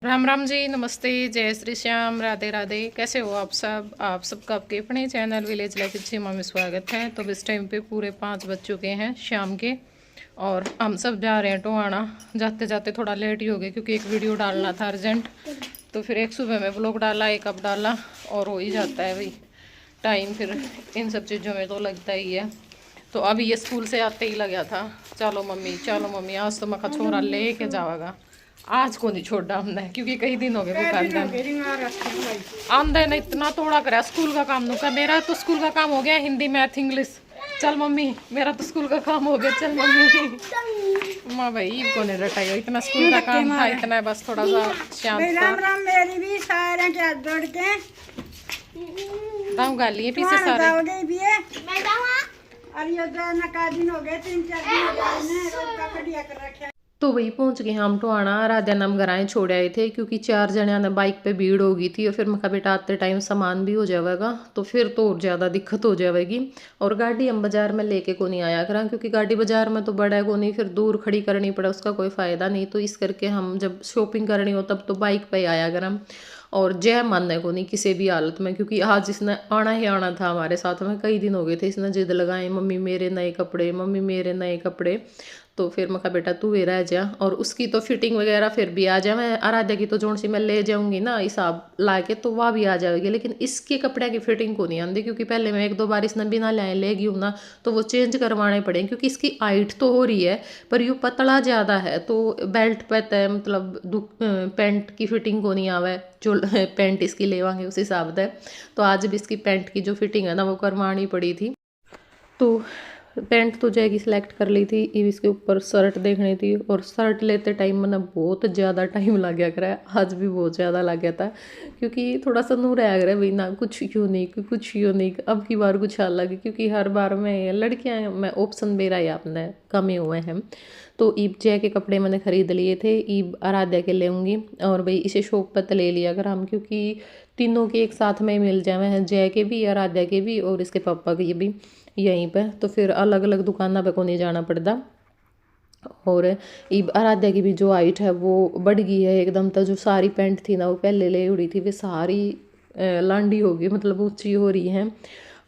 राम राम जी, नमस्ते, जय श्री श्याम, राधे राधे। कैसे हो आप सब? आप सबका आपके अपने चैनल विलेज लाइफ जिम्मा में स्वागत है। तो इस टाइम पे पूरे 5 बज चुके हैं शाम के और हम सब जा रहे हैं टोहाना। जाते जाते थोड़ा लेट ही हो गए क्योंकि एक वीडियो डालना था अर्जेंट। तो फिर एक सुबह में व्लॉग डाला, एक अब डाला और हो ही जाता है भाई टाइम। फिर इन सब चीज़ों में तो लगता ही है। तो अभी ये स्कूल से आते ही लगा था, चलो मम्मी आज तो मखा छोरा ले के जाओगा। आज को नहीं छोड़ा हमने क्योंकि कई दिन हो गए वो आंदे ने इतना थोड़ा करा स्कूल का काम नुका। मेरा तो स्कूल का काम हो गया, हिंदी मैथ इंग्लिश। चल मम्मी, मेरा तो स्कूल का काम हो गया, चल मम्मी। माँ भाई को नहीं रटाई, इतना स्कूल का काम था, इतना बस थोड़ा सा शांत। राम राम मेरी भी सारे के हाथ जोड़ के दाऊ गाली पीछे सारे और ये जो नका दिन हो गए 3-4 दिन हो गए ने रोज का कटिया कर रखे। तो वही पहुंच गए हम टोहाना। राधा नाम घराए छोड़ आए थे क्योंकि 4 जने ने बाइक पे भीड़ हो गई थी और फिर मखा बेटा आते टाइम सामान भी हो जाएगा तो फिर तो और ज़्यादा दिक्कत हो जाएगी। और गाड़ी हम बाज़ार में लेके को नहीं आया करा क्योंकि गाड़ी बाज़ार में तो बड़ा को नहीं, फिर दूर खड़ी करनी पड़ा, उसका कोई फ़ायदा नहीं। तो इस करके हम जब शॉपिंग करनी हो तब तो बाइक पे आया करा और जय मानने को नहीं किसी भी हालत में, क्योंकि आज इसने आना ही आना था हमारे साथ में। कई दिन हो गए थे इसने जिद लगाए, मम्मी मेरे नए कपड़े, मम्मी मेरे नए कपड़े। तो फिर मैं कहा बेटा तू भी रह जा, और उसकी तो फिटिंग वगैरह फिर भी आ जाए। मैं आराध्या की तो जोन सी मैं ले जाऊंगी ना हिसाब ला के तो वह भी आ जाएगी, लेकिन इसके कपड़े की फिटिंग को नहीं आती क्योंकि पहले मैं 1-2 बार इसने बिना लाए लेगी हूँ ना तो वो चेंज करवाने पड़े क्योंकि इसकी हाइट तो हो रही है पर यू पतला ज़्यादा है तो बेल्ट पे है, मतलब पैंट की फिटिंग को नहीं आवे जो पैंट इसकी लेवांगे उस हिसाब से। तो आज भी इसकी पैंट की जो फिटिंग है ना वो करवानी पड़ी थी। तो पैंट तो जैगी सिलेक्ट कर ली थी, अब इसके ऊपर शर्ट देखनी थी और शर्ट लेते टाइम मैंने बहुत ज़्यादा टाइम लग गया करा है। आज भी बहुत ज़्यादा लग गया था क्योंकि थोड़ा सा नूर आया करा भाई ना, कुछ यूनिक अब की बार कुछ अलग, क्योंकि हर बार में लड़कियाँ में ऑप्शन मेरा ही आपने कम ही हुए हैं। तो ईब जय के कपड़े मैंने ख़रीद लिए थे, ईब आराध्या के लेंगी और भाई इसे शॉप पर तो ले लिया अगर हम, क्योंकि तीनों के एक साथ में मिल जाए हैं, जय के भी, आराध्या के भी और इसके पापा के भी यहीं पे। तो फिर अलग अलग दुकानों पे को नहीं जाना पड़ता। और ईब आराध्या की भी जो हाइट है वो बढ़ गई है एकदम। तो जो सारी पैंट थी ना वो पहले ले उड़ी थी वे सारी लांडी हो गई, मतलब ऊंची हो रही है।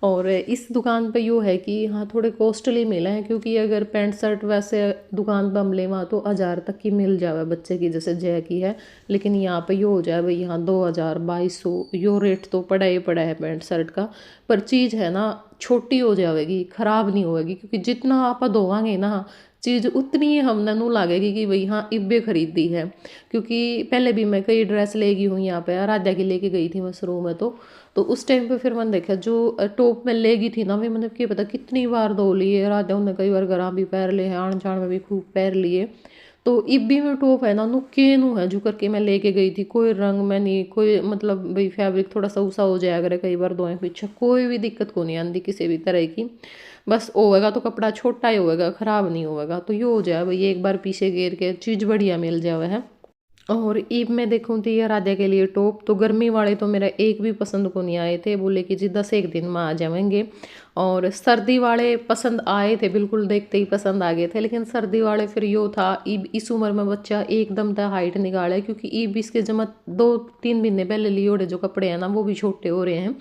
और इस दुकान पे यो है कि हाँ थोड़े कॉस्टली मिले हैं क्योंकि अगर पैंट शर्ट वैसे दुकान पर हम ले वहाँ तो 1000 तक की मिल जावे बच्चे की, जैसे जय की है। लेकिन यहाँ पे यो हो जाए भाई यहाँ 2000 2200 यो रेट तो पड़ा ही पड़ा है पैंट शर्ट का। पर चीज़ है ना छोटी हो जाएगी, ख़राब नहीं होएगी क्योंकि जितना आप धोवांगे ना चीज़ उतनी ही हमने नू लगेगी कि भाई हाँ इब्बे खरीदी है। क्योंकि पहले भी मैं कई ड्रेस लेगी हूँ यहाँ पे, आराध्या की लेके गई थी मैं शुरू में तो उस टाइम पे फिर मैंने देखा जो टॉप में लेगी थी ना वे मैंने क्या पता कितनी बार धो लिए, आराध्या उन्हें कई बार घर भी पैर लिए हैं, आन जान में भी खूब पैर लिए। तो इब्बी में टॉप है ना नु के नू है जो करके मैं लेके गई थी, कोई रंग में नहीं, कोई मतलब भाई फैब्रिक थोड़ा सा ऊसा हो जाया करे कई बार धोए पीछे, कोई भी दिक्कत को नहीं आती किसी भी तरह की। बस होएगा तो कपड़ा छोटा ही होएगा, ख़राब नहीं होएगा। तो ये हो जाए भाई एक बार पीछे घेर के चीज़ बढ़िया मिल जावे है। और ईब में देखूँ थी राधा के लिए टॉप, तो गर्मी वाले तो मेरा एक भी पसंद को नहीं आए थे, बोले कि जी 10 एक दिन में आ जाएंगे। और सर्दी वाले पसंद आए थे, बिल्कुल देखते ही पसंद आ गए थे। लेकिन सर्दी वाले फिर यो था ईब इस उम्र में बच्चा एकदम तक हाइट निकाले, क्योंकि ईब इसके जमा 2-3 महीने पहले लिए ओढ़े जो कपड़े हैं ना वो भी छोटे हो रहे हैं।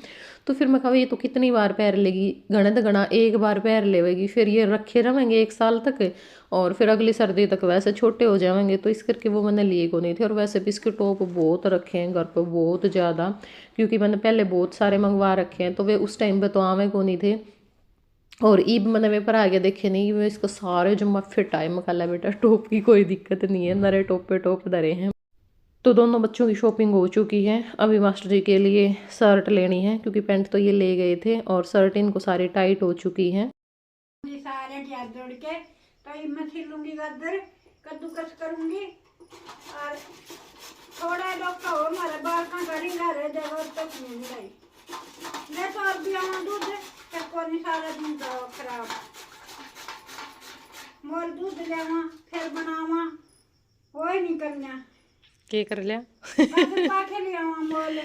तो फिर मैं कहा ये तो कितनी बार पैर लेगी, गणत गणा एक बार पैर लेवेगी फिर ये रखे रहेंगे 1 साल तक और फिर अगली सर्दी तक वैसे छोटे हो जाएंगे। तो इस करके वो मैंने लिए को नहीं थे। और वैसे भी इसके टॉप बहुत रखे हैं घर पर, बहुत ज़्यादा, क्योंकि मैंने पहले बहुत सारे मंगवा रखे हैं तो वे उस टाइम पे तो आवे को नहीं थे। और ईब मैंने वे पर आगे देखे नहीं, वे इसको सारे जो मैं फिट आए, मैं कहा बेटा टॉप की कोई दिक्कत नहीं है, नरे टॉप पे टॉप धरे हैं। तो दोनों बच्चों की शॉपिंग हो चुकी है। अभी मास्टर जी के लिए शर्ट लेनी है क्योंकि पैंट तो ये ले गए थे और शर्ट इनको सारी टाइट हो चुकी है। सारे के हाथ जोड़ के तो मैं सिलूंगी गद्दर, कद्दूकस करूंगी और थोड़ा लोग का हो हमारे बाल का करेंगे रे जगह तक नहीं मिलाई। मैं तो अब भी आऊँ दूध को नहीं सारा दिन खराब मोल दूध लेवा फिर बनावा वो ही नहीं करना क्या कर लिया मोल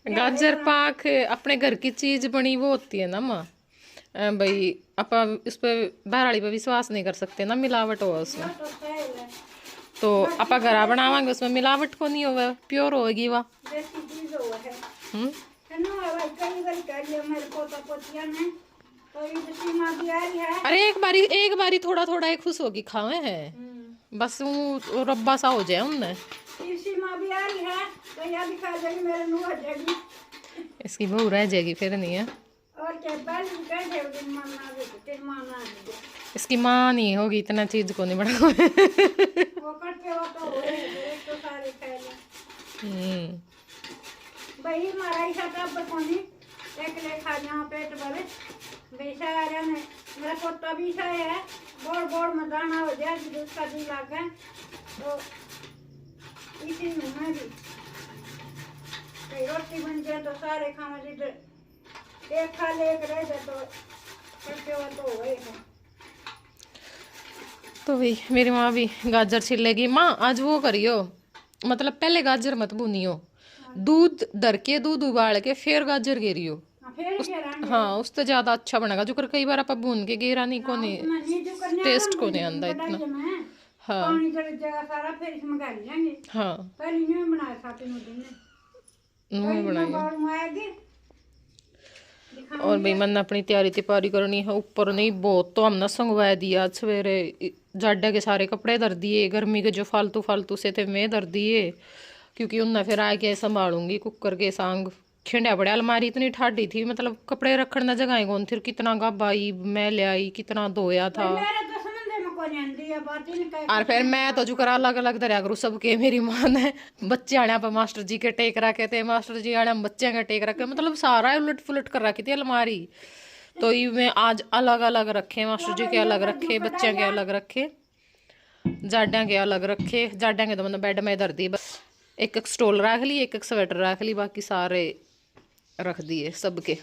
गाजर पाक अपने घर की चीज बनी वो होती है ना माँ, भाई आप उस पर बाहर वाली पे विश्वास नहीं कर सकते ना, मिलावट हो उसमें। तो तो आपा घरा बनावांगे उसमें मिलावट को नहीं होगा, प्योर होगी वह। देसी चीज हो है हम्म। है भाई, कई बार कह लिया मेरे पोता पोतिया ने, तो ये सीमा भी आ रही है। अरे एक बारी थोड़ा थोड़ा एक खुश होगी खावे है, बस वो रब्बा सा हो जाए उनने। सीमा भी आ रही है, तो यह भी खा जाएगी, मेरे मुंह हो जाएगी, इसकी बहू रह जाएगी फिर नहीं है। और क्या बैल भी कह दे माना दे तेरे माना दे, इसकी माँ नहीं होगी, इतना चीज को नहीं बढ़ा। वो करते हो तो हो तो सारे खा ले भाई, हमारा ही साथ अब कोनी एक ले खा जाओ पेट भरे वैसा आ रहा है। मेरा पोता भी सा है, बोड़ बोड़ में दाना हो जाए दूध का दी लाग है, तो इसी में मैं भी कई रोटी बन जाए तो सारे खावा जी, एक खा ले एक रह जाए तो करते हो तो वही है। तो भाई मेरी माँ भी गाजर छिलेगी। माँ आज वो करियो, मतलब पहले गाजर मत भूनियो, दूध धर के दूध उबाल के फिर गाजर गेरियो। हाँ उस तो ज्यादा अच्छा बनेगा, जो कर कई बार आप भून के गेरा नहीं को नहीं टेस्ट को नहीं आंदा इतना। हाँ पानी जगह सारा फिर इसमें डाल लेंगे। हाँ पहले नहीं बनाया था तीनों दिन नूह बनाइए। आएगी और भाई मन अपनी तैयारी तिपारी करनी है, ऊपर नहीं बहुत तो हमने संगवा दिया। आज सवेरे जाडा के सारे कपड़े धर दिए, गर्मी के जो फालतू फालतू से थे मैं धर दिए, क्योंकि उनने फिर आके संभालूंगी। कुकर के सांग खिंडा पड़े, अलमारी इतनी ठाडी थी, मतलब कपड़े रखने ना जगह कौन थी, कितना गबाई मैं ले आई, कितना धोया था। और फिर मैं तो जुकर अलग अलग दरिया करूँ सबके। मेरी माँ ने बच्चे आने पर मास्टर जी के टेक रखे थे, मास्टर जी आने बच्चे के टेक रखे, मतलब सारा उलट पुलट कर रखी थी अलमारी। तो ये मैं आज अलग अलग रखे, मास्टर जी के अलग रखे, बच्चे के अलग रखे, जाड्या के अलग रखे। जाड्या के तो मतलब बेड में धर दी, बस एक एक स्टोल रख ली, एक एक स्वेटर रख ली, बाकी सारे रख दिए सबके,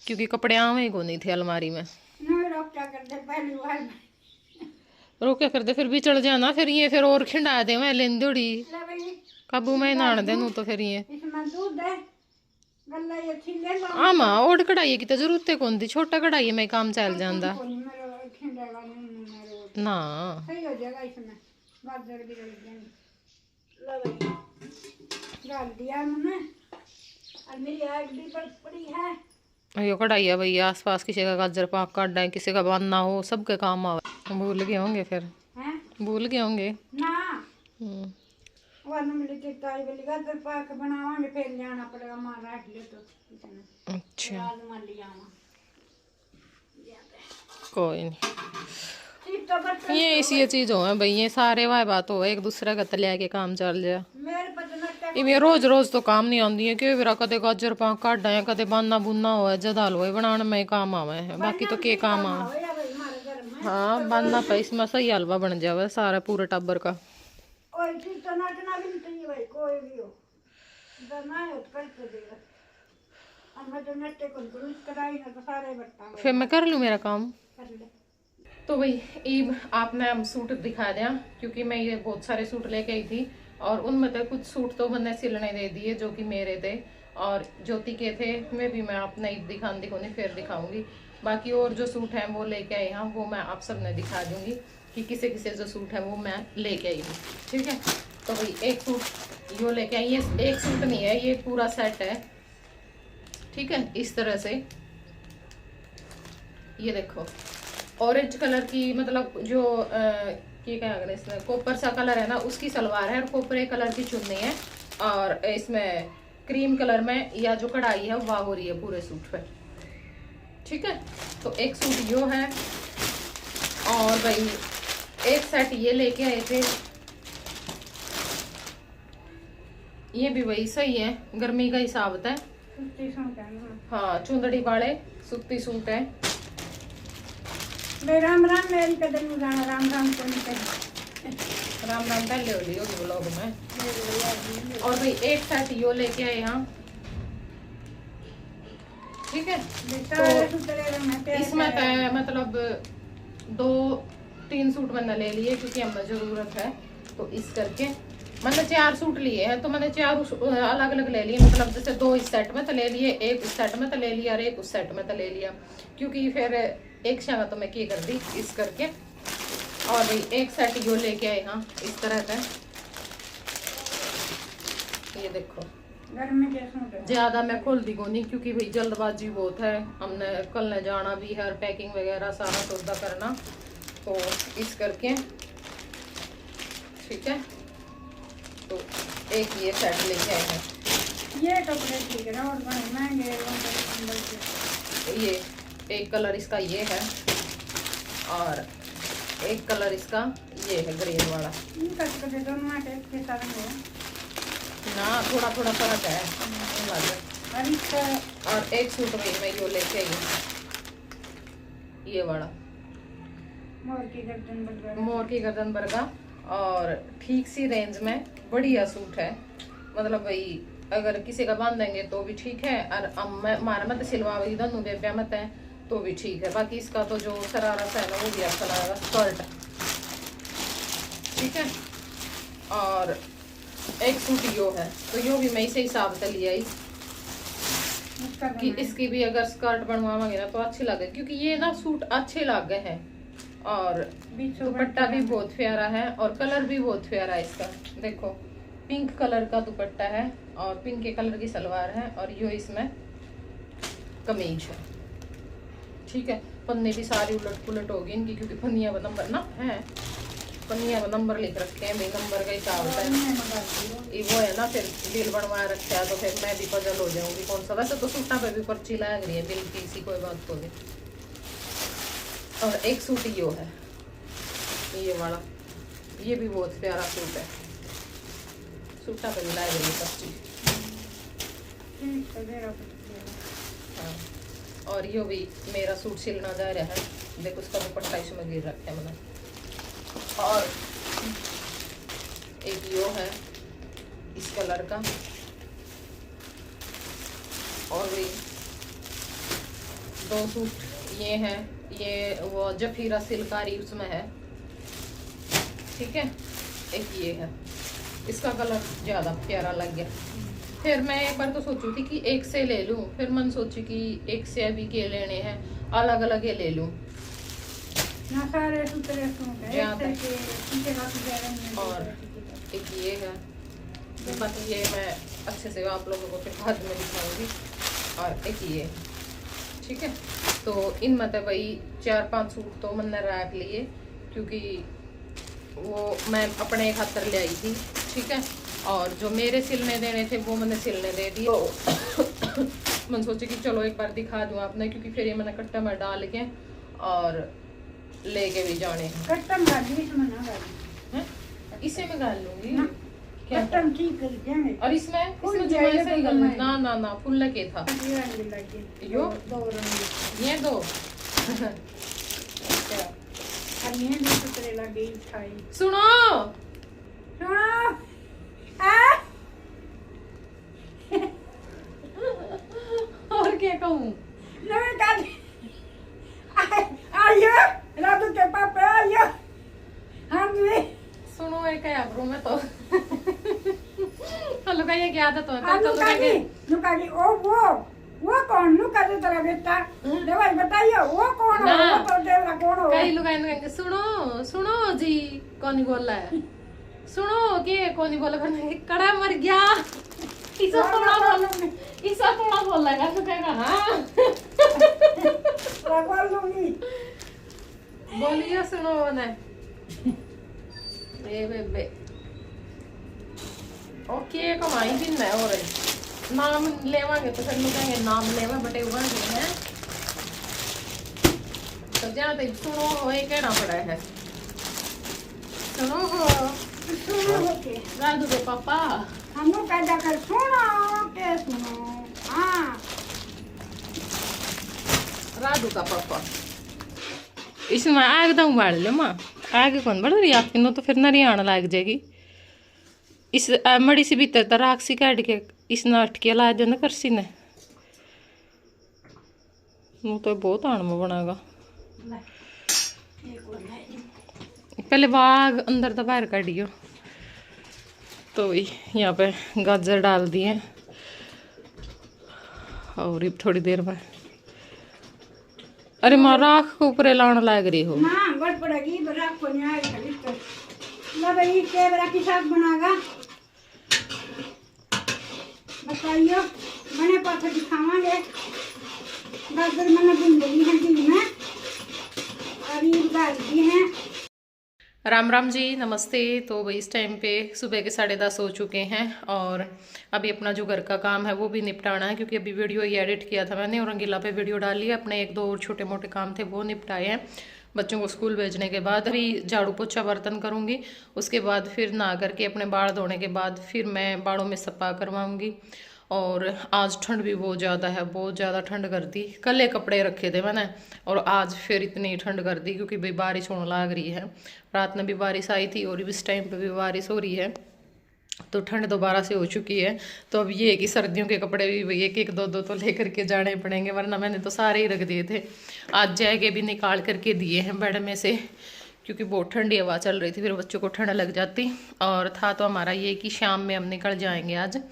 क्योंकि कपड़े आवे को नहीं थे अलमारी में। रोक क्या करते, फिर भी चढ़ जाना, फिर ये फिर और खिंडा दे मैं लेन दौड़ी काबू में नान देनू तो फिर ये आमा ओड कढ़ाई की तो जरूरत कौन थी, छोटा कढ़ाई में काम चल जाता ना। यो कढ़ाई है भैया, आस पास किसी का गाजर पाक काटना है, किसी का बनना हो, सबके काम आवे। भूल गए होंगे फिर, भूल गए होंगे ना। गाजर पाक बनावांगे फिर जाना पड़ेगा, मां रख ले तो। अच्छा कोई नहीं, ये इसी चीज हो है भाई, ये सारे वाह बात हो, एक दूसरे का तले के काम चल जाए। ये रोज रोज तो काम नहीं आती है, क्यों मेरा कदे गाजर पाक काटा है, कदे बाना बुना हो है, जदा हलवा बनाने में काम आवे है, बाकी तो के काम आवे। हाँ बाना पे इसमें सही हलवा बन जावे सारा पूरे टब्बर का। फिर मैं कर लूँ मेरा काम। तो भाई ईब आप मैं हम सूट दिखा दिया, क्योंकि मैं ये बहुत सारे सूट लेके आई थी, और उनमें तो कुछ सूट तो मैंने सिलने दे दिए जो कि मेरे थे, और ज्योति के थे मैं भी, मैं अपना ईब दिखाऊंगी फिर दिखाऊंगी। बाकी और जो सूट हैं वो लेके आई हूँ, वो मैं आप सबने दिखा दूंगी कि किसे किसे जो सूट है वो मैं लेके आई हूँ। ठीक है, तो भाई एक सूट यो लेके आई, ये एक सूट नहीं है, ये पूरा सेट है। ठीक है, इस तरह से ये देखो ऑरेंज कलर की, मतलब जो ये क्या करें, इसमें कॉपर सा कलर है ना, उसकी सलवार है, और कॉपर कलर की चुन्नी है, और इसमें क्रीम कलर में या जो कढ़ाई है वाह हो रही है पूरे सूट पे। ठीक है, तो एक सूट यो है, और भाई एक सेट ये लेके आए थे, ये भी वही सही है, गर्मी का हिसाब है। हाँ चुंदड़ी वाले सूती सूट है। राम राम मेरी कदर में जाना, राम राम को नहीं कहीं, राम राम पहले हो रही होगी व्लॉग में। और भाई एक सेट यो लेके आए यहाँ। ठीक है, तो इसमें मतलब 2-3 सूट मैंने ले लिए, क्योंकि हमें जरूरत है, तो इस करके मैंने 4 सूट लिए हैं, तो मैंने 4 अलग अलग ले लिए, मतलब जैसे 2 इस सेट में तो ले लिए, एक उस सेट में तो ले लिया, और एक उस सेट में तो ले लिया, क्योंकि फिर एक शागा तो मैं क्या कर दी इस करके। और भाई एक सेट यो लेके आए हाँ इस तरह का, ये देखो। गर्मी के सूट है। ज्यादा मैं खोलती को नहीं क्योंकि भाई जल्दबाजी बहुत है, हमने कल ने जाना भी है, पैकिंग वगैरह सारा सौदा करना, तो इस करके ठीक है। तो एक ये सेट लेके आए हैं। ये कपड़े ठीक है और बड़े महंगे कंबल के। ये एक कलर इसका ये है और एक कलर इसका ये है ग्रीन वाला इनका कपड़े दोनों के साथ है ना, थोड़ा थोड़ा फर्क है। और इसका और एक सूट में मैं यो लेके आई हूँ, ये वाला मोर की गर्दन बरगा। मोर की गर्दन बरगा, और ठीक सी रेंज में बढ़िया सूट है। मतलब भाई अगर किसी का बांध देंगे तो भी ठीक है, और मारा मत सिलवा दोनों बेब्या मत है तो भी ठीक है। बाकी इसका तो जो शरारा सा है ना वो भी अच्छा लगेगा, स्कर्ट ठीक है। और एक सूट यो है, तो यो भी मैं इसे हिसाब से ले आई कि इसकी भी अगर स्कर्ट बनवाएंगे ना तो अच्छी लगे, क्योंकि ये ना सूट अच्छे लग गए हैं। और दुपट्टा भी बहुत प्यारा है और कलर भी बहुत प्यारा है इसका। देखो पिंक कलर का दुपट्टा है और पिंक के कलर की सलवार है, और यो इसमें कमीज है ठीक है। पन्ने भी सारी उलट पुलट होगी इनकी, क्योंकि पन्निया व नंबर ना है, पन्निया व नंबर लिख रखे हैं भाई, नंबर का हिसाब होता है ये वो है ना। फिर बिल बनवा रखा है तो फिर मैं भी पजल हो जाऊंगी कौन सा। वैसे तो सूटा पे भी पर्ची लग रही है बिल की, इसी कोई बात तो नहीं। और एक सूट यो है ये वाला, ये भी बहुत प्यारा सूट है, सूटा पे भी लग रही है पर्ची। हाँ और यो भी मेरा सूट सिलना जा रहा है, देखो उसका दुपट्टा इसमें गिर रखा है मैंने। और एक यो है इस कलर का, और भी दो सूट ये हैं, ये वो जफीरा सिल्कारी उसमें है ठीक है। एक ये है, इसका कलर ज्यादा प्यारा लग गया। फिर मैं एक बार तो सोचू थी कि एक से ले लूं, फिर मन सोची कि एक से अभी के लेने हैं, अलग अलग ये ले लूं ना, सारे सुतरे सूट है ज्यादा। और एक ये है, बाकी ये मैं अच्छे से आप लोगों को फिर बाद में दिखाऊंगी। और एक ये ठीक है। तो इनमें तो भाई 4-5 सूट तो मैंने रख लिए, क्योंकि वो मैं अपने खातर ले आई थी ठीक है। और जो मेरे सिलने देने थे वो मैंने सिलने दे दिए। तो मैंने सोचा कि चलो एक बार दिखा दूं आपने, क्योंकि फिर ये मैंने कट्टा में डाल के और लेके भी जाने हैं। कट्टम गाली इसमें ना गाली, इसे मैं डाल लूंगी ना, क्या कट्टम ठीक कर देंगे। और इसमें फुल जो जाएगा ऐसे ही तो गल नहीं। ना ना ना फुल लगे था ये रंग लगे यो दो रंग ये दो क्या अब ये भी सुतरे लगे खाई। सुनो सुनो आ और क्या कहूँ, नवे काली आयो रातू के पापा आयो हम भी सुनो एक है अब में तो हेलो का ये क्या आदत होता है, हम तो नुकाली ओ वो कौन नुका दे तेरा बेटा देवाई बताइए वो कौन ना। हो, वो तो देवरा कौन हो। कई लोग कहेंगे सुनो सुनो जी कौन ही बोल रहा है, सुनो के कौन ही बोला, कड़ा मर गया इसा थोड़ा बोल रहा है तो कहेगा हाँ लगवा लूंगी बोलिए सुनो ने ए बेबे ओके कमाई दिन में हो रही नाम लेवांगे तो फिर लोग कहेंगे नाम लेवा बटे उगाएंगे हैं। तो जहाँ तक सुनो हो ये कहना पड़ा है, सुनो हो सुनो के राधू के पापा हम लोग पैदा कर सुनो के सुनो हाँ राधू का पापा। इसमें आग दम बाढ़ लो माँ, आगे कौन बढ़ रही आपकी नो तो फिर नरी आने लग जाएगी। इस मड़ी से भीतर तो राख सी काट के इस नाट के ला देना कर सी ने वो तो बहुत आन में बनाएगा। पहले बाग अंदर तो बाहर काटियो, तो यहाँ पे गाजर डाल दिए और थोड़ी देर में अरे माँ राख को ऊपर लाने लाग रही हो। ना गड़ पड़ेगी बराक को नहीं आएगा खाली तो लो भाई के बरा की साग बनागा बताइयो मैंने पास दिखावांगे गाजर मैंने बुंदी है दी में और ये गाजर है। राम राम जी, नमस्ते। तो भाई इस टाइम पे सुबह के 10:30 हो चुके हैं और अभी अपना जो घर का काम है वो भी निपटाना है, क्योंकि अभी वीडियो ही एडिट किया था मैंने और रंगीला पे वीडियो डाल ली। अपने 1-2 और छोटे मोटे काम थे वो निपटाए हैं। बच्चों को स्कूल भेजने के बाद अभी झाड़ू पोछा बर्तन करूँगी, उसके बाद फिर नहा करके अपने बाल धोने के बाद फिर मैं बालों में सपा करवाऊँगी। और आज ठंड भी बहुत ज़्यादा है, बहुत ज़्यादा ठंड कर दी। कल ये कपड़े रखे थे मैंने और आज फिर इतनी ठंड कर दी, क्योंकि भाई बारिश होने लग रही है। रात में भी बारिश आई थी और इस टाइम पे भी बारिश हो रही है, तो ठंड दोबारा से हो चुकी है। तो अब ये है कि सर्दियों के कपड़े भी भाई 1-1, 2-2 तो लेकर के जाने पड़ेंगे, वरना मैंने तो सारे ही रख दिए थे। आज जाएंगे भी निकाल करके दिए हैं बेड में से, क्योंकि बहुत ठंडी हवा चल रही थी, फिर बच्चों को ठंड लग जाती। और था तो हमारा ये कि शाम में हम निकल जाएंगे आज,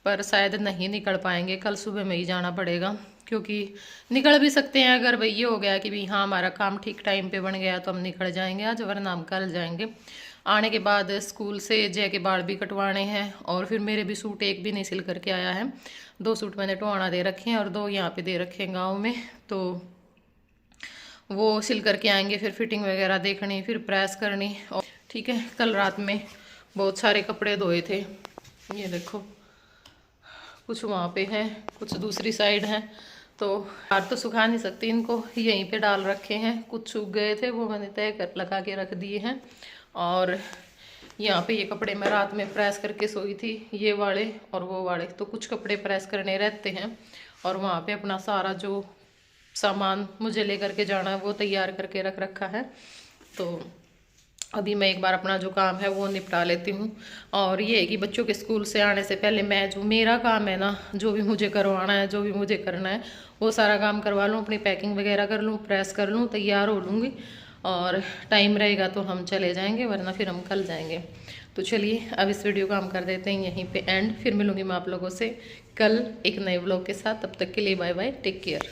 पर शायद नहीं निकल पाएंगे, कल सुबह में ही जाना पड़ेगा। क्योंकि निकल भी सकते हैं अगर भाई ये हो गया कि भाई हाँ हमारा काम ठीक टाइम पे बन गया तो हम निकल जाएंगे आज, वरना हम कल जाएंगे। आने के बाद स्कूल से जय के बाल भी कटवाने हैं और फिर मेरे भी सूट एक भी नहीं सिल करके आया है। 2 सूट मैंने टोहाना दे रखे हैं और 2 यहाँ पे दे रखे हैं गाँव में, तो वो सिल करके आएंगे। फिर फिटिंग वगैरह देखनी, फिर प्रेस करनी। और ठीक है, कल रात में बहुत सारे कपड़े धोए थे, ये देखो कुछ वहाँ पे हैं, कुछ दूसरी साइड हैं। तो बाहर तो सुखा नहीं सकती इनको, यहीं पे डाल रखे हैं। कुछ सूख गए थे वो मैंने तय कर लगा के रख दिए हैं। और यहाँ पे ये कपड़े मैं रात में प्रेस करके सोई थी, ये वाले और वो वाले, तो कुछ कपड़े प्रेस करने रहते हैं। और वहाँ पे अपना सारा जो सामान मुझे लेकर के जाना है वो तैयार करके रख रखा है। तो अभी मैं एक बार अपना जो काम है वो निपटा लेती हूँ। और ये है कि बच्चों के स्कूल से आने से पहले मैं जो मेरा काम है ना, जो भी मुझे करवाना है, जो भी मुझे करना है, वो सारा काम करवा लूँ, अपनी पैकिंग वगैरह कर लूँ, प्रेस कर लूँ, तैयार हो लूँगी। और टाइम रहेगा तो हम चले जाएंगे, वरना फिर हम कल जाएंगे। तो चलिए अब इस वीडियो को हम कर देते हैं यहीं पे एंड। फिर मिलूँगी मैं आप लोगों से कल एक नए व्लॉग के साथ। तब तक के लिए बाय बाय, टेक केयर।